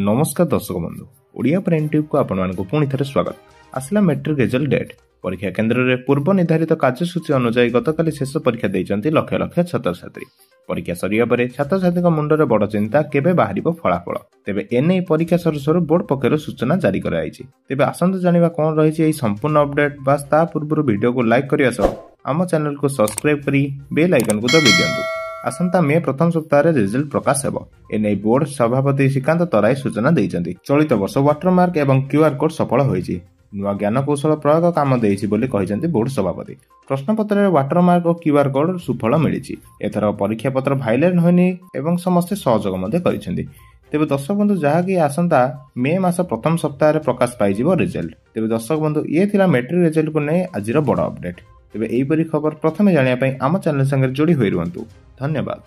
नमस्कार दर्शक बंधु ओडिया प्राइम टीवी को आपण पुणी थे स्वागत। आसला मेट्रिक रिजल्ट डेट। परीक्षा केन्द्र में पूर्व निर्धारित कार्यसूची अनुसार गतकाली शेष परीक्षा देइचंती लक्ष लक्ष छात्र छात्री। परीक्षा सरिया परे छात्र छात्री मुंडरे बड़ चिंता केबे बाहरिबो फलाफल। तेबे एने परीक्षा सरू सरू बोर्ड पक्षर सूचना जारी कराइछि। तेबे आसंत जानिबा कोन रहिछि एई संपूर्ण अपडेट। बास ता पूर्व वीडियो को लाइक करिया सह आम चैनल को सब्सक्राइब करी बेल आइकन को दबाइ दियंतु। आसंता मे प्रथम सप्ताह रिजल्ट प्रकाश हेबो। एने बोर्ड सभापति श्रीकांत तराई सूचना देइचंती। चलित वर्ष वाटरमार्क एवं क्यूआर कोड सफल होइछि। नुआ ज्ञान कौशल प्रयोग काम देइछि बोली कहिसंती बोर्ड सभापति। प्रश्नपत्र में वाटरमार्क और क्यूआर कोड सुफल मिलिछि। एथर परीक्षा पत्र भाइलेट होइनि एवं समस्त सहयोग मध्ये करिसंती। तेबे दर्शक बंधु जहाँकि आसंता मे मास प्रथम सप्ताह प्रकाश पाइजिबो रिजल्ट। तेबे दर्शक बंधु ये थिला मैट्रिक रिजल्ट को नै आजिर बड़ अपडेट। तेबे एहिपरि खबर प्रथमे जानिया पई आम चैनल संगे जोड़ी होई रुहंतु। धन्यवाद।